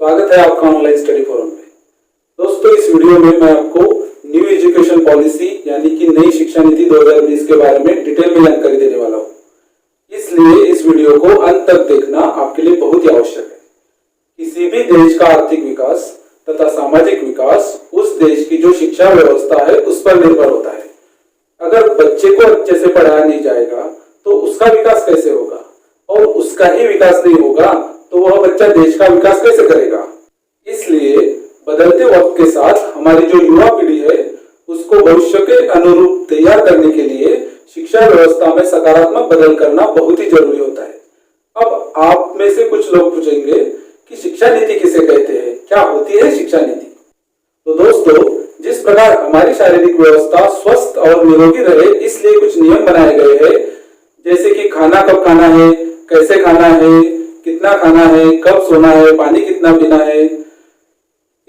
स्वागत है आपका ऑनलाइन स्टडी फोरम में। दोस्तों, इस वीडियो में मैं आपको न्यू एजुकेशन पॉलिसी यानी कि नई शिक्षा नीति 2020 के बारे में डिटेल में जानकारी देने वाला हूँ। इसलिए इस वीडियो को अंत तक देखना आपके लिए बहुत ही आवश्यक है। किसी भी देश का आर्थिक विकास तथा सामाजिक विकास उस देश की जो शिक्षा व्यवस्था है उस पर निर्भर होता है। अगर बच्चे को अच्छे से पढ़ाया नहीं जाएगा तो उसका विकास कैसे होगा, और उसका ही विकास नहीं होगा तो वह बच्चा देश का विकास कैसे करेगा। इसलिए बदलते वक्त के साथ हमारी जो युवा पीढ़ी है उसको भविष्य के अनुरूप तैयार करने के लिए शिक्षा व्यवस्था में सकारात्मक बदल करना बहुत ही जरूरी होता है। अब आप में से कुछ लोग पूछेंगे कि शिक्षा नीति किसे कहते हैं, क्या होती है शिक्षा नीति। तो दोस्तों, जिस प्रकार हमारी शारीरिक व्यवस्था स्वस्थ और निरोगी रहे इसलिए कुछ नियम बनाए गए हैं, जैसे कि खाना कब खाना है, कैसे खाना है, कितना खाना है, कब सोना है, पानी कितना पीना है।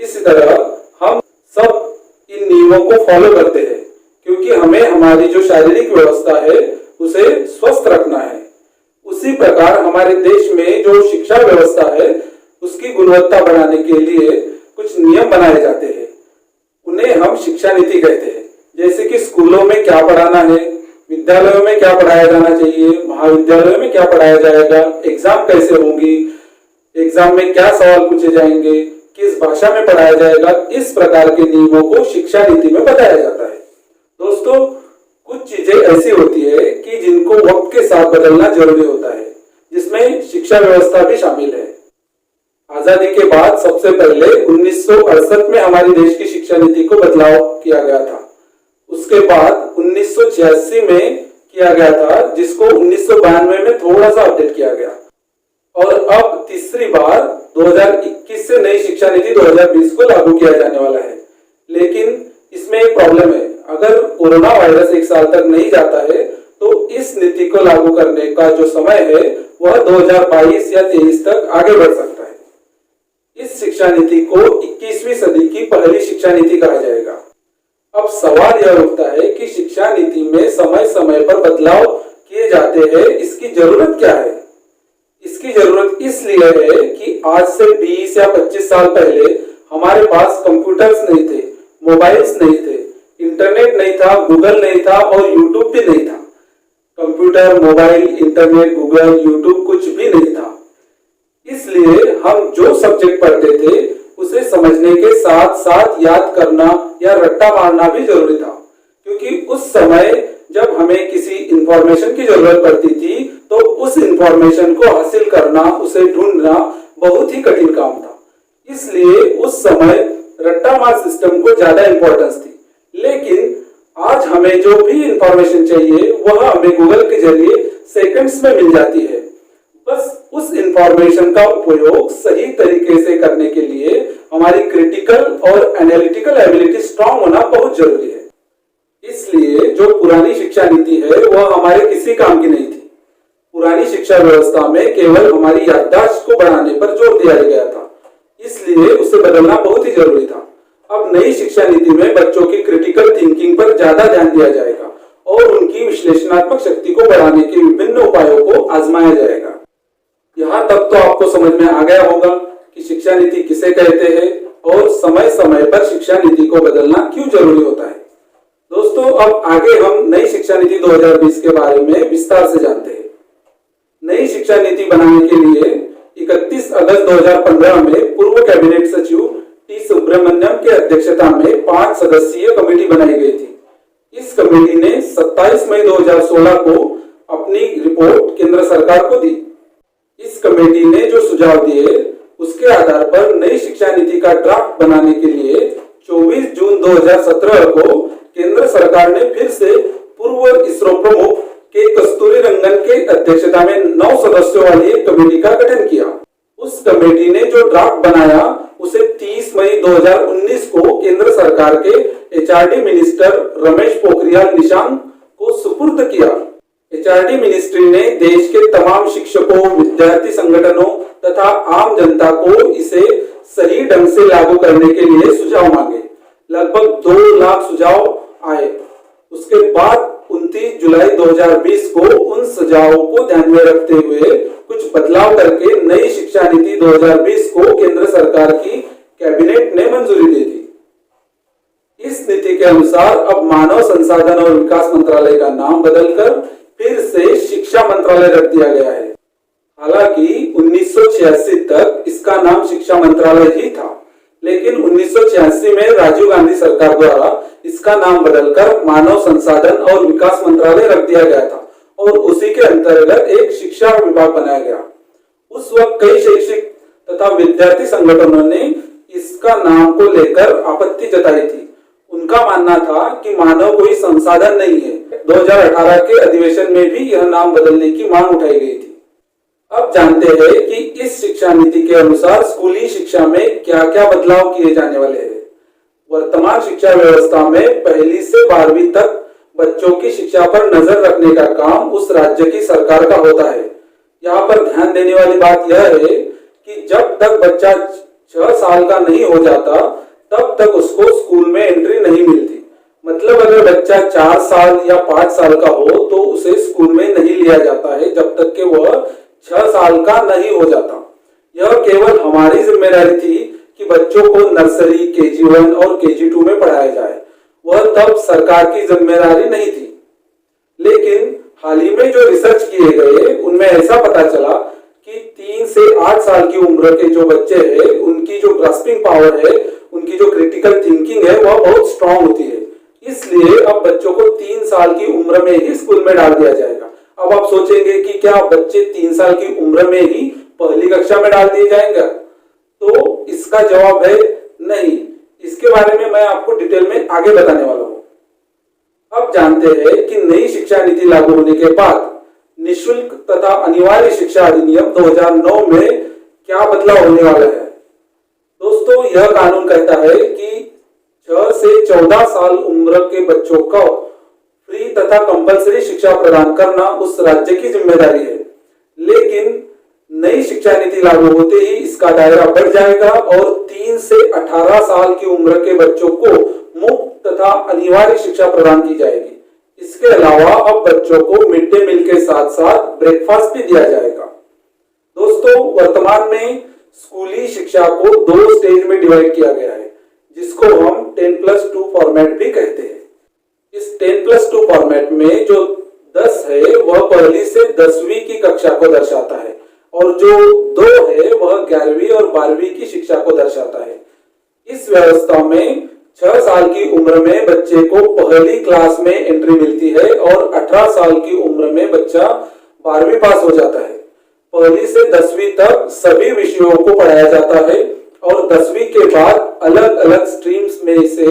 इसी तरह हम सब इन नियमों को फॉलो करते हैं क्योंकि हमें हमारी जो शारीरिक व्यवस्था है उसे स्वस्थ रखना है। उसी प्रकार हमारे देश में जो शिक्षा व्यवस्था है उसकी गुणवत्ता बढ़ाने के लिए कुछ नियम बनाए जाते हैं, उन्हें हम शिक्षा नीति कहते हैं। जैसे कि स्कूलों में क्या पढ़ाना है, विद्यालयों में क्या पढ़ाया जाना चाहिए, महाविद्यालयों में क्या पढ़ाया जाएगा, एग्जाम कैसे होंगी, एग्जाम में क्या सवाल पूछे जाएंगे, किस भाषा में पढ़ाया जाएगा, इस प्रकार के नियमों को शिक्षा नीति में बताया जाता है। दोस्तों, कुछ चीजें ऐसी होती है कि जिनको वक्त के साथ बदलना जरूरी होता है, जिसमें शिक्षा व्यवस्था भी शामिल है। आजादी के बाद सबसे पहले 1968 में हमारे देश की शिक्षा नीति को बदलाव किया गया था। उसके बाद 1986 में किया गया था, जिसको 1992 में थोड़ा सा अपडेट किया गया, और अब तीसरी बार 2021 से नई शिक्षा नीति 2020 को लागू किया जाने वाला है। लेकिन इसमें एक प्रॉब्लम है, अगर कोरोना वायरस एक साल तक नहीं जाता है तो इस नीति को लागू करने का जो समय है वह 2022 या 2023 तक आगे बढ़ सकता है। इस शिक्षा नीति को 21वीं सदी की पहली शिक्षा नीति कहा जाएगा। अब सवाल यह उठता है कि शिक्षा नीति में समय समय पर बदलाव किए जाते हैं, इसकी जरूरत क्या है। इसकी जरूरत इसलिए है कि आज से 20 या 25 साल पहले हमारे पास कंप्यूटर्स नहीं थे, मोबाइल्स नहीं थे, इंटरनेट नहीं था, गूगल नहीं था और यूट्यूब भी नहीं था। Computer, mobile, internet, Google, YouTube कुछ भी नहीं था। इसलिए हम जो सब्जेक्ट पढ़ते थे उसे समझने के साथ साथ याद करना या रट्टा मारना भी जरूरी था, क्योंकि उस समय जब हमें किसी इंफॉर्मेशन की जरूरत पड़ती थी तो उस इंफॉर्मेशन को हासिल करना, उसे ढूंढना बहुत ही कठिन काम था। इसलिए उस समय रट्टा मार सिस्टम को ज्यादा इंपॉर्टेंस थी। लेकिन आज हमें जो भी इंफॉर्मेशन चाहिए वह हमें गूगल के जरिए सेकंड्स में मिल जाती है। बस उस इंफॉर्मेशन का उपयोग सही तरीके से करने के लिए हमारी क्रिटिकल और एनालिटिकल एबिलिटी स्ट्रांग होना बहुत जरूरी है। इसलिए जो पुरानी शिक्षा नीति है वह हमारे किसी काम की नहीं थी। पुरानी शिक्षा व्यवस्था में केवल हमारी याददाश्त को बढ़ाने पर जोर दिया गया था, इसलिए उसे बदलना बहुत ही जरूरी था। अब नई शिक्षा नीति में बच्चों की क्रिटिकल थिंकिंग पर ज्यादा ध्यान दिया जाएगा और उनकी विश्लेषणात्मक शक्ति को बढ़ाने के विभिन्न उपायों को आजमाया जाएगा। यहाँ तक तो आपको समझ में आ गया होगा कि शिक्षा नीति किसे कहते हैं और समय समय पर शिक्षा नीति को बदलना क्यों जरूरी होता है। दोस्तों, अब आगे हम नई शिक्षा नीति 2020 के बारे में विस्तार से जानते हैं। नई शिक्षा नीति बनाने के लिए 31 अगस्त 2015 में पूर्व कैबिनेट सचिव टी सुब्रमण्यम की अध्यक्षता में 5 सदस्यीय कमेटी बनाई गई थी। इस कमेटी ने 27 मई 2016 को अपनी रिपोर्ट केंद्र सरकार को दी। इस कमेटी ने जो सुझाव दिए उसके आधार पर नई शिक्षा नीति का ड्राफ्ट बनाने के लिए 24 जून 2017 को केंद्र सरकार ने फिर से पूर्व इसरो प्रमुख के कस्तूरी रंगन के अध्यक्षता में 9 सदस्यों वाली एक कमेटी का गठन किया। उस कमेटी ने जो ड्राफ्ट बनाया उसे 30 मई 2019 को केंद्र सरकार के एचआरडी मिनिस्टर रमेश पोखरियाल निशंक को सुपुर्द किया। एचआरडी मिनिस्ट्री ने देश के तमाम शिक्षकों, विद्यार्थी संगठनों तथा आम जनता को इसे सही ढंग से लागू करने के लिए सुझाव मांगे। लगभग 2 लाख सुझाव आए। उसके बाद 29 जुलाई 2020 को उन सुझावों को ध्यान में रखते हुए कुछ बदलाव करके नई शिक्षा नीति 2020 को केंद्र सरकार की कैबिनेट ने मंजूरी दे दी। इस नीति के अनुसार अब मानव संसाधन और विकास मंत्रालय का नाम बदलकर फिर से शिक्षा मंत्रालय रख दिया गया है। हालांकि 1986 तक इसका नाम शिक्षा मंत्रालय ही था, लेकिन 1986 में राजीव गांधी सरकार द्वारा इसका नाम बदलकर मानव संसाधन और विकास मंत्रालय रख दिया गया था और उसी के अंतर्गत एक शिक्षा विभाग बनाया गया। उस वक्त कई शैक्षिक तथा विद्यार्थी संगठनों ने इसका नाम को लेकर आपत्ति जताई थी। उनका मानना था कि मानव कोई संसाधन नहीं है। 2018 के अधिवेशन में भी यह नाम बदलने की मांग उठाई गई थी। अब जानते हैं कि इस शिक्षा नीति के अनुसार स्कूली शिक्षा में क्या क्या बदलाव किए जाने वाले हैं। वर्तमान शिक्षा व्यवस्था में पहली से 12वीं तक बच्चों की शिक्षा पर नजर रखने का काम उस राज्य की सरकार का होता है। यहाँ पर ध्यान देने वाली बात यह है कि जब तक बच्चा 6 साल का नहीं हो जाता तब तक उसको स्कूल में एंट्री नहीं मिलती। मतलब अगर बच्चा 4 साल या 5 साल का हो तो उसे स्कूल में नहीं लिया जाता है जब तक कि वह 6 साल का नहीं हो जाता। यह केवल हमारी जिम्मेदारी थी कि बच्चों को नर्सरी, KG1 और KG2 में पढ़ाया जाए। वह तब सरकार की जिम्मेदारी नहीं थी। लेकिन हाल ही में जो रिसर्च किए गए उनमें ऐसा पता चला कि 3 से 8 साल की उम्र के जो बच्चे हैं उनकी जो ग्रास्पिंग पावर है, उनकी जो क्रिटिकल थिंकिंग है वह बहुत स्ट्रांग होती है। इसलिए अब बच्चों को 3 साल की उम्र में ही स्कूल में डाल दिया जाएगा। अब आप सोचेंगे कि क्या बच्चे 3 साल की उम्र में ही पहली कक्षा में डाल दिए जाएंगे? तो इसका जवाब है नहीं। इसके बारे में मैं आपको डिटेल में आगे बताने वाला हूँ। अब जानते हैं कि नई शिक्षा नीति लागू होने के बाद निःशुल्क तथा अनिवार्य शिक्षा अधिनियम 2009 में क्या बदलाव होने वाला है। दोस्तों, यह कानून कहता है कि 6 से 14 साल उम्र के बच्चों को फ्री तथा कंपलसरी शिक्षा प्रदान करना उस राज्य की जिम्मेदारी है। लेकिन नई शिक्षा नीति लागू होते ही इसका दायरा बढ़ जाएगा और 3 से 18 साल की उम्र के बच्चों को मुफ्त तथा अनिवार्य शिक्षा प्रदान की जाएगी। इसके अलावा अब बच्चों को मिड डे मील के साथ साथ ब्रेकफास्ट भी दिया जाएगा। दोस्तों, वर्तमान में स्कूली शिक्षा को 2 स्टेज में डिवाइड किया गया है, जिसको हम 10+2 फॉर्मेट भी कहते हैं। इस 10+2 फॉर्मेट में जो 10 है वह पहली से 10वीं की कक्षा को दर्शाता है और जो 2 है वह 11वीं और 12वीं की शिक्षा को दर्शाता है। इस व्यवस्था में 6 साल की उम्र में बच्चे को पहली क्लास में एंट्री मिलती है और 18 साल की उम्र में बच्चा 12वीं पास हो जाता है। पहली से 10वीं तक सभी विषयों को पढ़ाया जाता है और 10वीं के बाद अलग अलग स्ट्रीम्स में से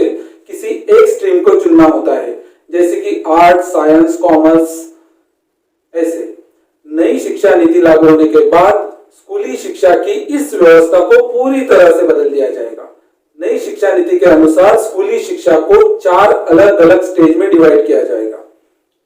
किसी एक स्ट्रीम को चुनना होता है, जैसे कि आर्ट, साइंस, कॉमर्स। ऐसे नई शिक्षा नीति लागू होने के बाद स्कूली शिक्षा की इस व्यवस्था को पूरी तरह से बदल दिया जाएगा। नई शिक्षा नीति के अनुसार स्कूली शिक्षा को 4 अलग अलग स्टेज में डिवाइड किया जाएगा,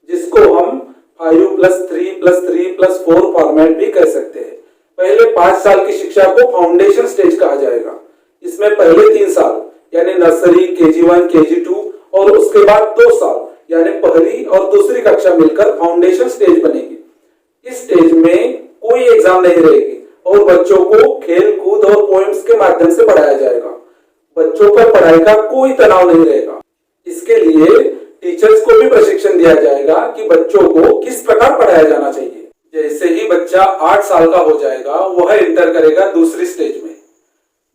जिसको हम 5+3+3+4 फॉर्मेट भी कह सकते हैं। पहले 5 साल की शिक्षा को फाउंडेशन स्टेज कहा जाएगा। इसमें पहले 3 साल यानी नर्सरी, KG1, KG2 और उसके बाद 2 साल यानी पहली और दूसरी कक्षा मिलकर फाउंडेशन स्टेज बनेगी। इस स्टेज में कोई एग्जाम नहीं रहेगी और बच्चों को खेल कूद और पोएम्स के माध्यम से पढ़ाया जाएगा। बच्चों पर पढ़ाई का कोई तनाव नहीं रहेगा। इसके लिए टीचर्स को भी प्रशिक्षण दिया जाएगा कि बच्चों को किस प्रकार पढ़ाया जाना चाहिए। जैसे ही बच्चा 8 साल का हो जाएगा वह इंटर करेगा दूसरी स्टेज में,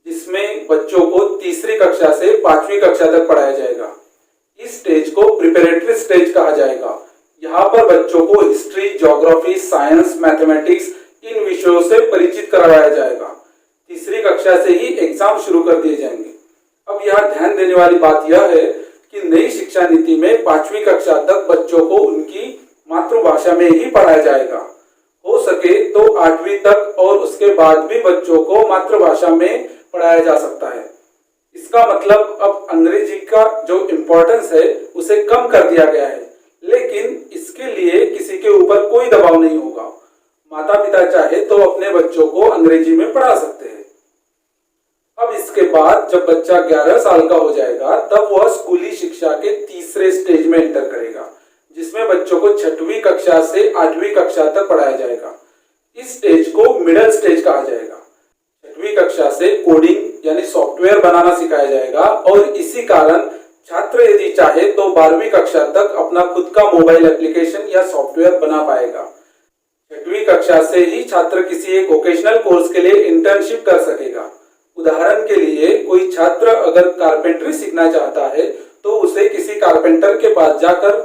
जिसमें बच्चों को तीसरी कक्षा से 5वीं कक्षा तक पढ़ाया जाएगा। इस स्टेज को प्रिपरेटरी स्टेज कहा जाएगा। यहाँ पर बच्चों को हिस्ट्री, ज्योग्राफी, साइंस, मैथमेटिक्स इन विषयों से परिचित करवाया जाएगा। तीसरी कक्षा से ही एग्जाम शुरू कर दिए जाएंगे। अब यहाँ ध्यान देने वाली बात यह है कि नई शिक्षा नीति में 5वीं कक्षा तक बच्चों को उनकी मातृभाषा में ही पढ़ाया जाएगा। हो सके तो 8वीं तक और उसके बाद भी बच्चों को मातृभाषा में पढ़ाया जा सकता है। इसका मतलब अब अंग्रेजी का जो इम्पोर्टेंस है उसे कम कर दिया गया है, लेकिन इसके लिए किसी के ऊपर कोई दबाव नहीं होगा। माता पिता चाहे तो अपने बच्चों को अंग्रेजी में पढ़ा सकते हैं। अब इसके बाद जब बच्चा 11 साल का हो जाएगा तब वह स्कूली शिक्षा के तीसरे स्टेज में एंटर करेगा, जिसमें बच्चों को 6वीं कक्षा से 8वीं कक्षा तक पढ़ाया जाएगा। इस स्टेज को मिडिल स्टेज कहा जाएगा। 6वीं कक्षा से कोडिंग यानी सॉफ्टवेयर बनाना सिखाया जाएगा और इसी कारण छात्र यदि चाहे तो 12वीं कक्षा तक अपना खुद का मोबाइल एप्लीकेशन या सॉफ्टवेयर बना पाएगा। 6वीं कक्षा से ही छात्र किसी एक वोकेशनल कोर्स के लिए इंटर्नशिप कर सकेगा। उदाहरण के लिए कोई छात्र अगर कारपेंटरी सीखना चाहता है तो उसे किसी कारपेंटर के पास जाकर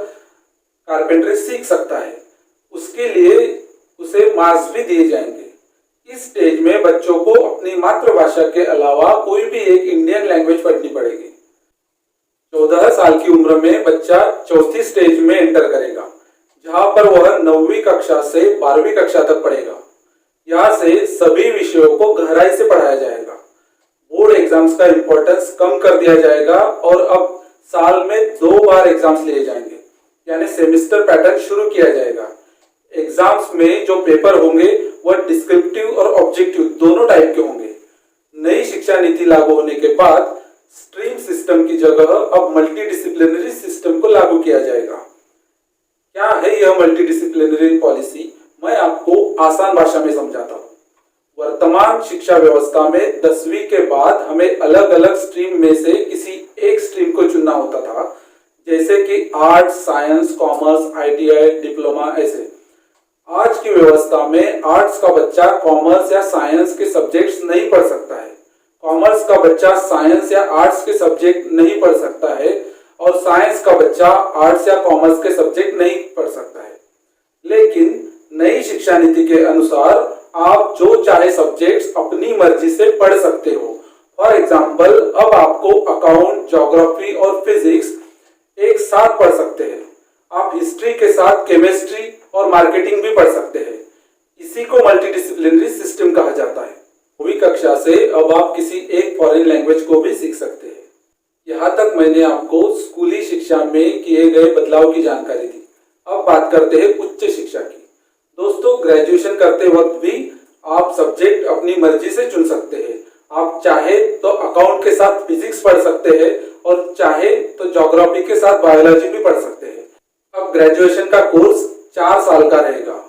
कारपेंटरी सीख सकता है। उसके लिए उसे मार्क्स भी दिए जाएंगे। इस स्टेज में बच्चों को अपनी मातृभाषा के अलावा कोई भी एक इंडियन लैंग्वेज पढ़नी पड़ेगी। 14 साल की उम्र में बच्चा चौथी स्टेज में एंटर करेगा, जहां पर वह 9वीं कक्षा से 12वीं कक्षा तक पढ़ेगा। यहाँ से सभी विषयों को गहराई से पढ़ाया जाएगा। बोर्ड एग्जाम्स का इंपॉर्टेंस कम कर दिया जाएगा और अब साल में 2 बार एग्जाम्स लिए जाएंगे, यानी सेमेस्टर पैटर्न शुरू किया जाएगा। एग्जाम्स में जो पेपर होंगे वह डिस्क्रिप्टिव और ऑब्जेक्टिव दोनों टाइप के होंगे। नई शिक्षा नीति लागू होने के बाद स्ट्रीम सिस्टम की जगह अब मल्टीडिसिप्लिनरी सिस्टम को लागू किया जाएगा। क्या है यह मल्टीडिसिप्लिनरी पॉलिसी, मैं आपको आसान भाषा में समझाता हूँ। वर्तमान शिक्षा व्यवस्था में 10वीं के बाद हमें अलग अलग स्ट्रीम में से किसी एक स्ट्रीम को चुनना होता था, जैसे कि arts, science, commerce, ITI, diploma ऐसे। आज की व्यवस्था में आर्ट्स का बच्चा कॉमर्स या साइंस के सब्जेक्ट्स नहीं पढ़ सकता है, कॉमर्स का बच्चा साइंस या आर्ट्स के सब्जेक्ट नहीं पढ़ सकता है और साइंस का बच्चा आर्ट्स या कॉमर्स के सब्जेक्ट नहीं पढ़ सकता है। लेकिन नई शिक्षा नीति के अनुसार आप जो चाहे सब्जेक्ट्स अपनी मर्जी से पढ़ सकते हो। फॉर एग्जाम्पल, अब आपको अकाउंट, ज्योग्राफी और फिजिक्स एक साथ पढ़ सकते हैं। आप हिस्ट्री के साथ केमिस्ट्री और मार्केटिंग भी पढ़ सकते हैं। इसी को मल्टीडिसिप्लिनरी सिस्टम कहा जाता है। 9वीं कक्षा से अब आप किसी एक फॉरेन लैंग्वेज को भी सीख सकते हैं। यहाँ तक मैंने आपको स्कूली शिक्षा में किए गए बदलाव की जानकारी दी। अब बात करते हैं उच्च शिक्षा की। दोस्तों, ग्रेजुएशन करते वक्त भी आप सब्जेक्ट अपनी मर्जी से चुन सकते हैं। आप चाहे तो अकाउंट के साथ फिजिक्स पढ़ सकते हैं और चाहे तो ज्योग्राफी के साथ बायोलॉजी भी पढ़ सकते हैं। अब ग्रेजुएशन का कोर्स 4 साल का रहेगा।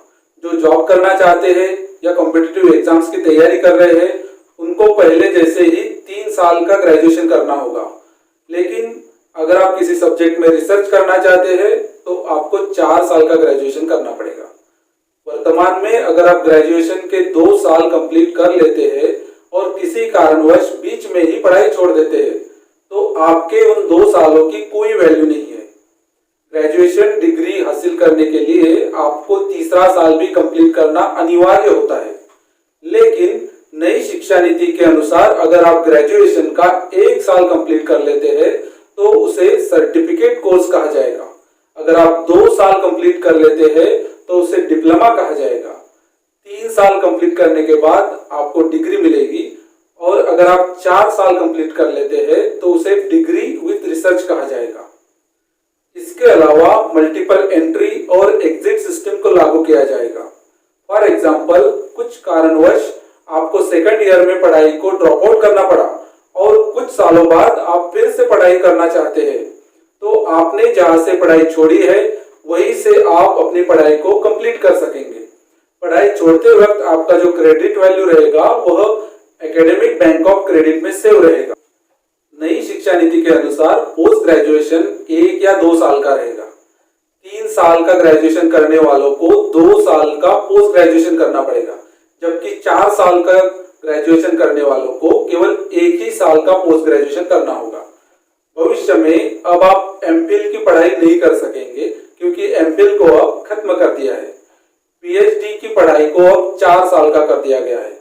जो जॉब करना चाहते हैं या कॉम्पिटिटिव एग्जाम्स की तैयारी कर रहे हैं, उनको पहले जैसे ही 3 साल का ग्रेजुएशन करना होगा। लेकिन अगर आप किसी सब्जेक्ट में रिसर्च करना चाहते हैं तो आपको 4 साल का ग्रेजुएशन करना पड़ेगा। वर्तमान में अगर आप ग्रेजुएशन के 2 साल कंप्लीट कर लेते हैं और किसी कारणवश बीच में ही पढ़ाई छोड़ देते हैं तो आपके उन 2 सालों की कोई वैल्यू नहीं है। ग्रेजुएशन डिग्री हासिल करने के लिए आपको तीसरा साल भी कंप्लीट करना अनिवार्य होता है। लेकिन नई शिक्षा नीति के अनुसार अगर आप ग्रेजुएशन का 1 साल कंप्लीट कर लेते हैं तो उसे सर्टिफिकेट कोर्स कहा जाएगा। अगर आप 2 साल कंप्लीट कर लेते हैं तो उसे डिप्लोमा कहा जाएगा। 3 साल कंप्लीट करने के बाद आपको डिग्री मिलेगी और अगर आप 4 साल कंप्लीट कर लेते हैं तो उसे डिग्री विद रिसर्च कहा जाएगा। इसके अलावा मल्टीपल एंट्री और एग्जिट सिस्टम को लागू किया जाएगा। फॉर एग्जाम्पल, कुछ कारणवश आपको सेकंड ईयर में पढ़ाई को ड्रॉप आउट करना पड़ा और कुछ सालों बाद आप फिर से पढ़ाई करना चाहते हैं तो आपने जहां से पढ़ाई छोड़ी है वहीं से आप अपनी पढ़ाई को कंप्लीट कर सकेंगे। पढ़ाई छोड़ते वक्त आपका जो क्रेडिट वैल्यू रहेगा वह एकेडमिक बैंक ऑफ क्रेडिट में सेव रहेगा। नई शिक्षा नीति के अनुसार पोस्ट ग्रेजुएशन 1 या 2 साल का रहेगा। 3 साल का ग्रेजुएशन करने वालों को 2 साल का पोस्ट ग्रेजुएशन करना पड़ेगा, जबकि 4 साल का ग्रेजुएशन करने वालों को केवल 1 ही साल का पोस्ट ग्रेजुएशन करना होगा। भविष्य में अब आप एमफिल की पढ़ाई नहीं कर सकेंगे क्योंकि एमफिल को अब खत्म कर दिया है। पीएचडी की पढ़ाई को अब 4 साल का कर दिया गया है।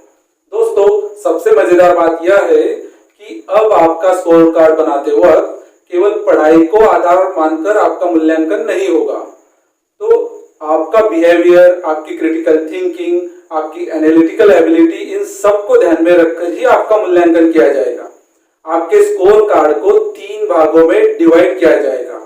दोस्तों, सबसे मजेदार बात यह है कि अब आपका स्कोर कार्ड बनाते वक्त केवल पढ़ाई को आधार मानकर आपका मूल्यांकन नहीं होगा, तो आपका बिहेवियर, आपकी क्रिटिकल थिंकिंग, आपकी एनालिटिकल एबिलिटी, इन सब को ध्यान में रखकर ही आपका मूल्यांकन किया जाएगा। आपके स्कोर कार्ड को 3 भागों में डिवाइड किया जाएगा।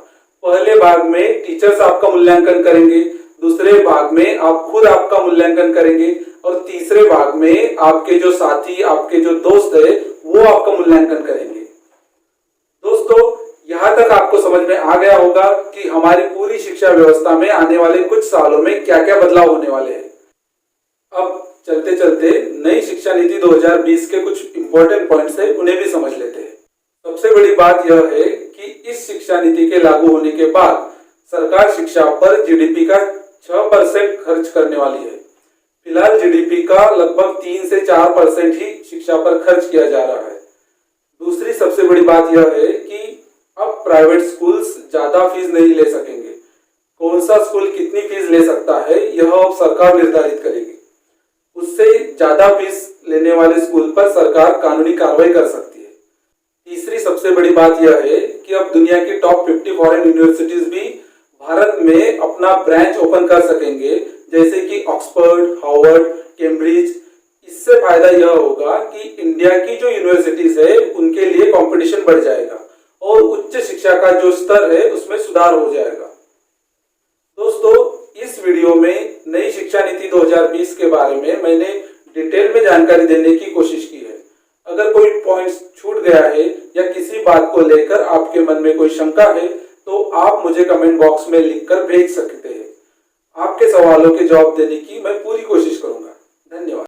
पहले भाग में टीचर्स आपका मूल्यांकन करेंगे, दूसरे भाग में आप खुद आपका मूल्यांकन करेंगे और तीसरे भाग में आपके जो साथी, आपके जो दोस्त है वो आपका मूल्यांकन करेंगे। दोस्तों, यहाँ तक आपको समझ में आ गया होगा कि हमारी पूरी शिक्षा व्यवस्था में आने वाले कुछ सालों में क्या क्या बदलाव होने वाले हैं। अब चलते चलते नई शिक्षा नीति 2020 के कुछ इंपॉर्टेंट पॉइंट्स है, उन्हें भी समझ लेते हैं। सबसे बड़ी बात यह है कि इस शिक्षा नीति के लागू होने के बाद सरकार शिक्षा पर जीडीपी का 6% खर्च करने वाली है। फिलहाल जीडीपी का लगभग 3 से 4% ही शिक्षा पर खर्च किया जा रहा है। दूसरी सबसे बड़ी बात यह है कि अब प्राइवेट स्कूल्स ज्यादा फीस नहीं ले सकेंगे। कौन सा स्कूल कितनी फीस ले सकता है यह अब सरकार निर्धारित करेगी। उससे ज्यादा फीस लेने वाले स्कूल पर सरकार कानूनी कार्रवाई कर सकती है। तीसरी सबसे बड़ी बात यह है कि अब दुनिया की टॉप 50 फॉरेन यूनिवर्सिटीज भी भारत में अपना ब्रांच ओपन कर सकेंगे, जैसे कि ऑक्सफोर्ड, हार्वर्ड, कैम्ब्रिज। इससे फायदा यह होगा कि इंडिया की जो यूनिवर्सिटीज है उनके लिए कंपटीशन बढ़ जाएगा और उच्च शिक्षा का जो स्तर है उसमें सुधार हो जाएगा। दोस्तों, इस वीडियो में नई शिक्षा नीति 2020 के बारे में मैंने डिटेल में जानकारी देने की कोशिश की है। अगर कोई पॉइंट्स छूट गया है या किसी बात को लेकर आपके मन में कोई शंका है तो आप मुझे कमेंट बॉक्स में लिखकर भेज सकते हैं। आपके सवालों के जवाब देने की मैं पूरी कोशिश करूंगा।